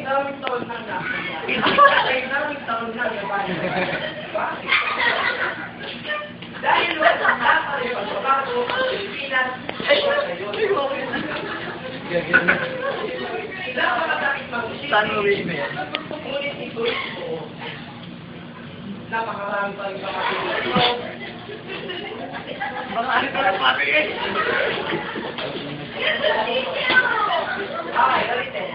daming taon na nasa niya. Kay daming taon na niya ba niya? Bakit? Dahil wala pa rin pagbabago ang Pilipinas ay wala yun. Napakadaming mag-isip. Ngunit ito ito. Napakarami pa rin mga Pilipino. Marami pa rin pati eh. Okay, ulitin.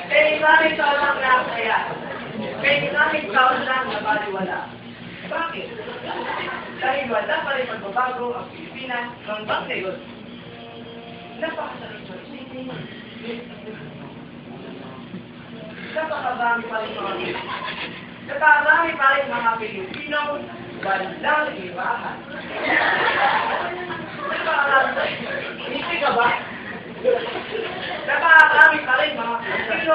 Kaya maraming taon lang nakakaya. Kaya maraming taon lang nabaliwala. Bakit? Dahil wala pa rin magbabago ang Pilipinas ng bang ngayon. Napakasarap na isipin. Napakarami pa rin mga Pilipino. Napakarami pa rin mga Pilipino walang iwahan. Hindi ka ba? Napakarami pa rin mga Pilipino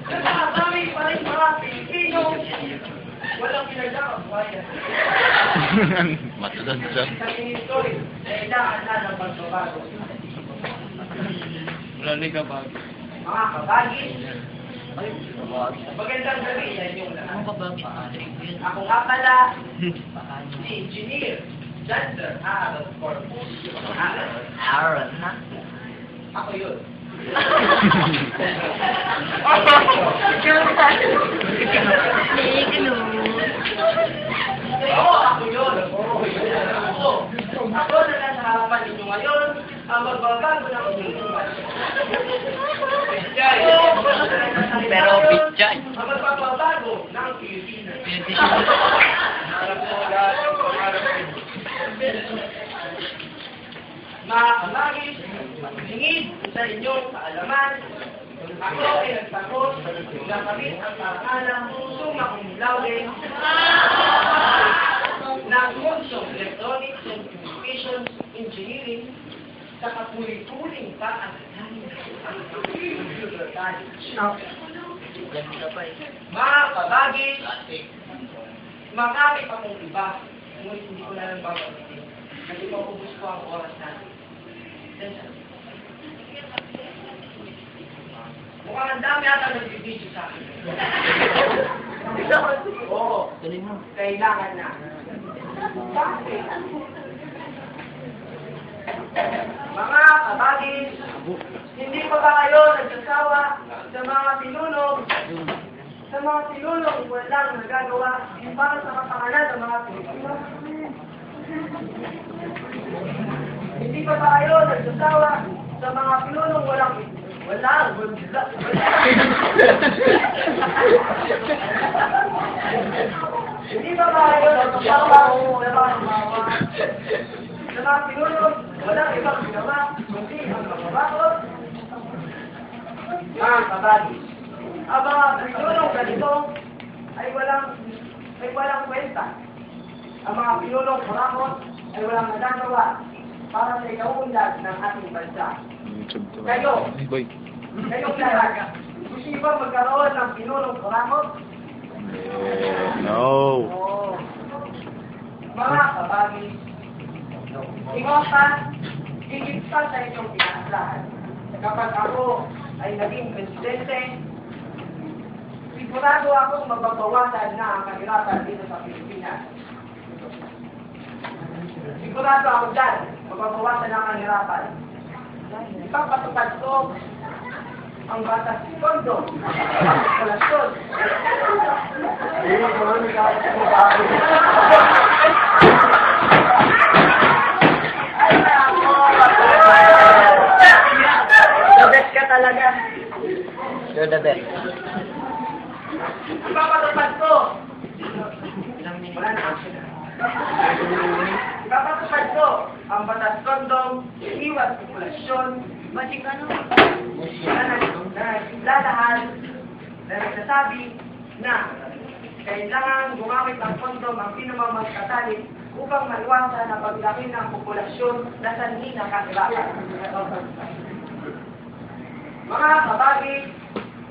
napakarami pa rin mga Pilipino walang pinagkakabuhayan. Matulad siya. Sa ministry, kailangan na ng pagbabago. Wala ka ba? Mga kabagi, magandang gabi sa inyong lahat. Ako nga pala, si Engineer Chandler Aaron Corpus. Aaron, ha? Ako yun. Ako yun. Ako na nasa harapan ninyo ngayon ang magbabago ng inyong buhay. Pero pichay. Ang magbabago ng Pilipinas. Mga kamagis, hingid sa inyong kaalaman, ako ay nagtakot na kamit ang karangalang pusong makumilawin ng kursong Electronics and Communications Engineering sa kapuli-puling paaralan ang Computer College. Mga kabagis, marami pa mong iba, ngunit hindi ko na lang babalitin. Kasi maubos ko ang oras natin. Mukhang ang dami ata nagbibidyo sa akin. Oo, kailangan na. Bakit? Mga kabagis, hindi pa ba kayo nagsasawa sa mga tinulong walang nagagawa para sa kapangalan ng mga Pilipino? Hindi pa ba kayo nagsasawa sa mga pinulong walang Hindi ba kayo nagsasawa sa mga pinulong walang ibang ginawa kundi ang pagbabagot? Mga kabagis, ang mga pinulong ganito ay walang kwenta. Ang mga pinulong kurakot ay walang nagagawa para sa ikaunlad ng ating bansa. Kayong lahat, gusto niyo ba magkaroon ng pinulong kurakot? No. Oo. Mga kabagis, ingota, higit pa sa inyong pinaasahan. Kapag ako ay naging presidente, sigurado akong magbabawasan na ang kahirapan dito sa Pilipinas. Sigurado ako dyan, magbabawasan na ang kahirapan. Ipapatupad ko ang batas kondo, kolasyon. The best ka talaga. You're the best. Ipapatupad ko. Wala na action. Ipapatupad ko ang batas kondom, iwas populasyon, masikano, na naglalahan, na nagsasabi na kailangan gumamit ng kondom ang sinumang magkatalik upang maiwasan ang paglaki ng populasyon na sanhi na kahirapan. Mga kabagi,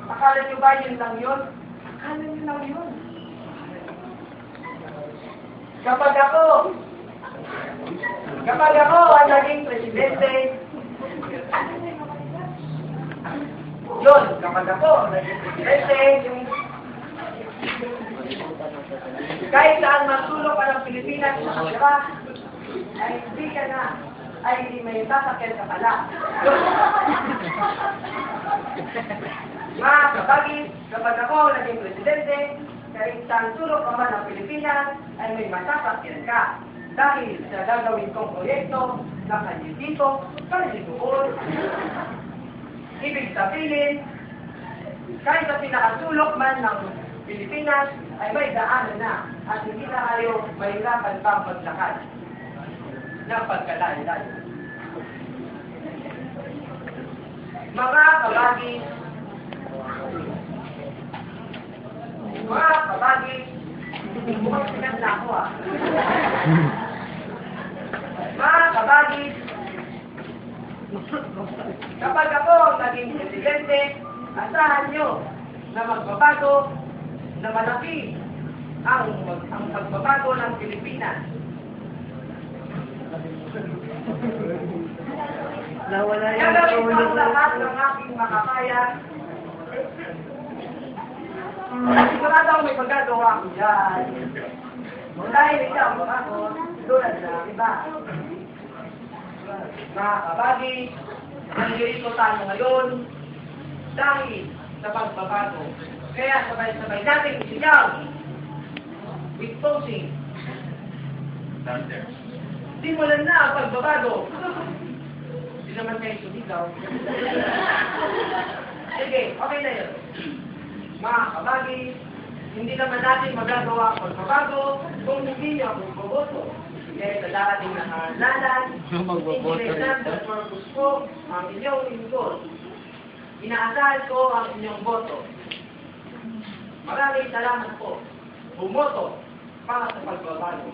akala nyo ba yun lang yun? Akala nyo lang yun. Kapag ako Kapag ako ang naging presidente, yun, kapag ako ang naging presidente, kahit saan magsulok ka ng Pilipinas sa kapira, ay hindi ka na, ay hindi may sasakyan ka pala. Mga kabagis, kapag ako ang naging presidente, kahit saan sulok ka man ng Pilipinas, ay may masasakyan ka. Dahil sa gagawin kong proyekto na kanil dito, kanil doon. Ibig sabihin, kahit sa pinakasulok man ng Pilipinas, ay may daanan na at hindi na kayo mahirapan pang maglakad ng pagkalayo-layo. Mga kabagis, mukhang sikat na ako Mga kabagis, kapag ako ang naging presidente, asahan nyo na magbabago na malaki ang pagbabago ng Pilipinas. Gagawin ko ang lahat ng aking makakaya. Sigurado ako may pagkagawa ko dyan. Dahil hindi ako ako, tulad na iba. Mga kabagis, nandito tayo ngayon dahil sa pagbabago. Kaya sabay-sabay natin isigaw. With posing. Simulan na ang pagbabago. Hindi naman kayo sumigaw. Sige, okay na yun. Mga kabagis, hindi naman natin magagawa ang pagbabago kung hindi niyo ako magboboto. Kaya sa darating na halalan, iniresan sa purpose ko ang inyong lingkod. Inaasahan ko ang inyong boto. Maraming salamat po. Bumoto para sa pagbabago.